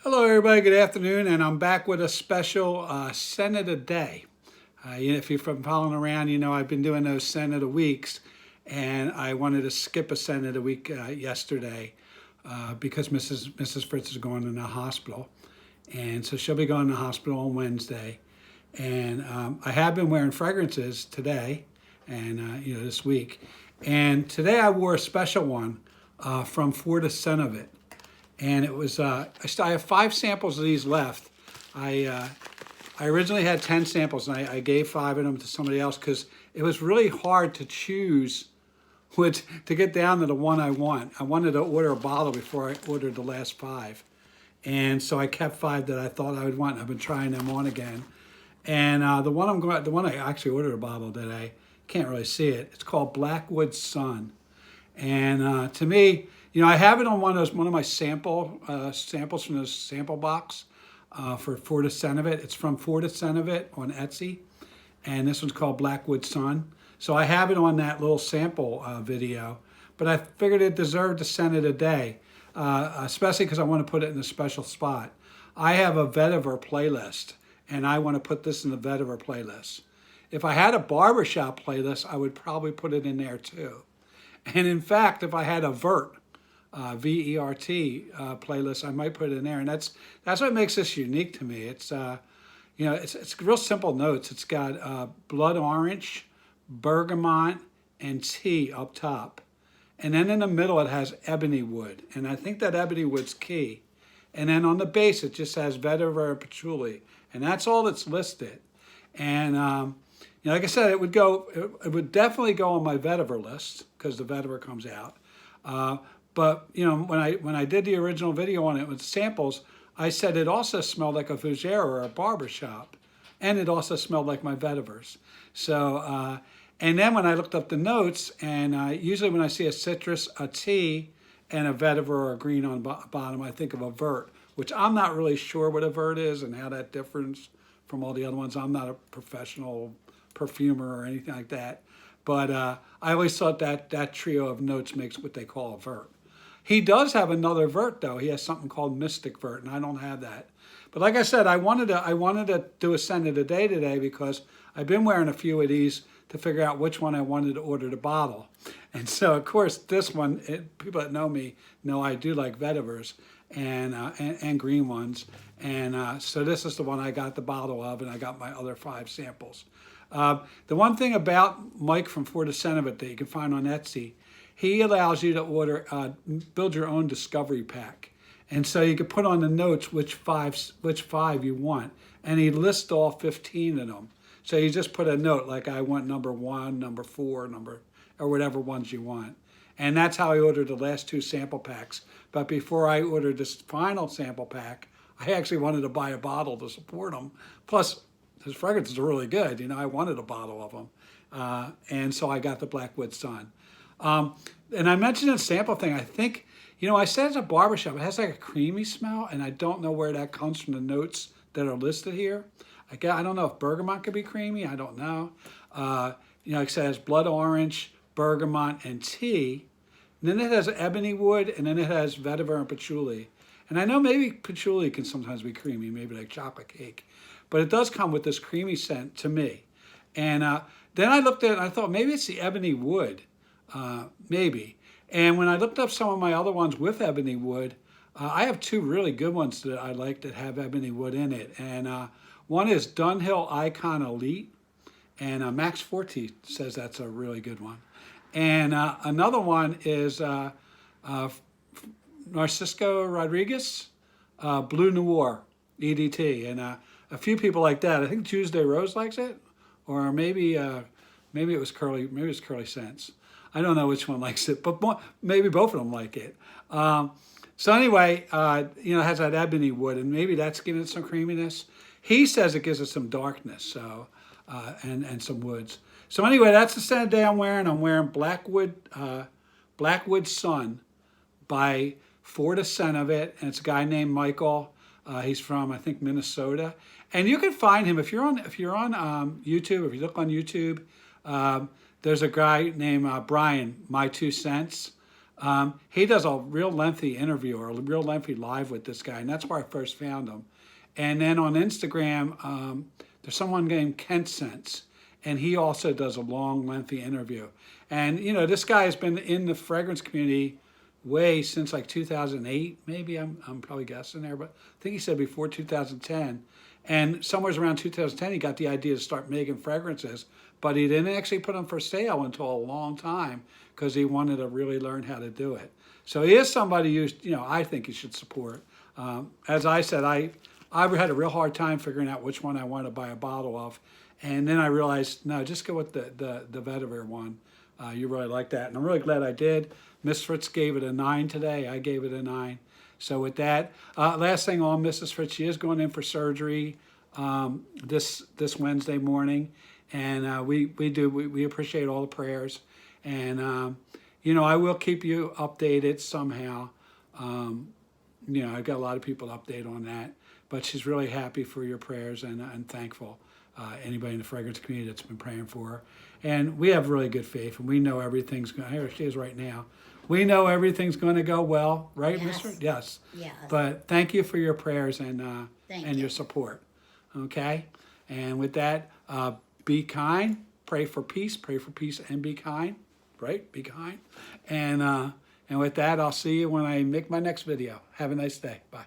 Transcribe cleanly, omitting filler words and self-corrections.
Hello everybody, good afternoon, and I'm back with a special scent of the day. If you've been following around, you know I've been doing those scent of the weeks, and I wanted to skip a scent of the week yesterday because Mrs. Fritz is going in the hospital, and so she'll be going to the hospital on Wednesday. And I have been wearing fragrances today, and this week, and today I wore a special one from For the Scent of It. And it was, I have 5 samples of these left. I originally had 10 samples, and I gave 5 of them to somebody else because it was really hard to choose to get down to the one I want. I wanted to order a bottle before I ordered the last 5. And so I kept 5 that I thought I would want. I've been trying them on again. And the one I actually ordered a bottle that I can't really see it. It's called Blackwood Sun. And to me, I have it on one of my samples from the sample box for the Scent of It. It's from For the Scent of It on Etsy, and this one's called Blackwood Sun. So I have it on that little sample video, but I figured it deserved the scent of the day, especially because I want to put it in a special spot. I have a Vetiver playlist, and I want to put this in the Vetiver playlist. If I had a barbershop playlist, I would probably put it in there too. And in fact, if I had a V-E-R-T playlist, I might put it in there, and that's what makes this unique to me. It's it's real simple notes. It's got blood orange, bergamot, and tea up top, and then in the middle it has ebony wood, and I think that ebony wood's key. And then on the base it just has vetiver and patchouli, and that's all that's listed. And like I said, it would definitely go on my vetiver list because the vetiver comes out. But when I did the original video on it with samples, I said it also smelled like a fougere or a barbershop, and it also smelled like my vetivers. So, and then when I looked up the notes, and usually when I see a citrus, a tea, and a vetiver or a green on bottom, I think of a vert, which I'm not really sure what a vert is and how that differs from all the other ones. I'm not a professional perfumer or anything like that, but I always thought that trio of notes makes what they call a vert. He does have another vert though. He has something called Mystic Vert, and I don't have that. But like I said, I wanted to do a scent of the day today because I've been wearing a few of these to figure out which one I wanted to order the bottle. And so of course this one, people that know me know I do like vetivers and green ones. And so this is the one I got the bottle of, and I got my other 5 samples. The one thing about Mike from For the Scent of It that you can find on Etsy, he allows you to order, build your own discovery pack. And so you can put on the notes which five you want. And he lists all 15 of them. So you just put a note like I want number 1, number 4, or whatever ones you want. And that's how I ordered the last 2 sample packs. But before I ordered this final sample pack, I actually wanted to buy a bottle to support him. Plus, his fragrances are really good. I wanted a bottle of them. And so I got the Blackwood Sun. And I mentioned the sample thing. I think, I said it's a barbershop. It has like a creamy smell, and I don't know where that comes from the notes that are listed here. I don't know if bergamot could be creamy. I don't know. It says blood orange, bergamot, and tea. And then it has ebony wood, and then it has vetiver and patchouli. And I know maybe patchouli can sometimes be creamy, maybe like chocolate cake. But it does come with this creamy scent to me. And then I looked at it and I thought maybe it's the ebony wood, maybe. And when I looked up some of my other ones with ebony wood, I have 2 really good ones that I like that have ebony wood in it. And one is Dunhill Icon Elite, and Max Forte says that's a really good one. And another one is Narcisco Rodriguez, Blue Noir, EDT. And a few people like that. I think Tuesday Rose likes it, or maybe it was Curly. Maybe it's Curly Sense. I don't know which one likes it, but maybe both of them like it. So anyway, it has that ebony wood, and maybe that's giving it some creaminess. He says it gives it some darkness, so and some woods. So anyway, that's the scent of the day I'm wearing. I'm wearing Blackwood Sun by For the Scent of It, and it's a guy named Michael. He's from, I think, Minnesota, and you can find him if you're on YouTube. If you look on YouTube, there's a guy named Brian, My 2 Cents. He does a real lengthy interview or a real lengthy live with this guy, and that's where I first found him. And then on Instagram, there's someone named Kent Sense, and he also does a long, lengthy interview. And you know, this guy has been in the fragrance community way since like 2008, maybe. I'm probably guessing there, but I think he said before 2010. And somewhere around 2010, he got the idea to start making fragrances, but he didn't actually put them for sale until a long time because he wanted to really learn how to do it. So he is somebody you know, I think you should support. As I said, I had a real hard time figuring out which one I wanted to buy a bottle of, and then I realized, no, just go with the Vetiver one. You really like that, and I'm really glad I did. Miss Fritz gave it a 9 today. I gave it a 9. So with that, last thing on Mrs. Fritz, she is going in for surgery this Wednesday morning, and we appreciate all the prayers, and you know, I will keep you updated somehow. You know, I've got a lot of people to update on that, but she's really happy for your prayers and thankful. Anybody in the fragrance community that's been praying for her, and we have really good faith, and we know everything's going. Here she is right now. We know everything's going to go well, right, Yes. Mr.? Yes. Yes. But thank you for your prayers and Thank your you. support. Okay. And with that, be kind. Pray for peace, and be kind. Right? Be kind. And with that, I'll see you when I make my next video. Have a nice day. Bye.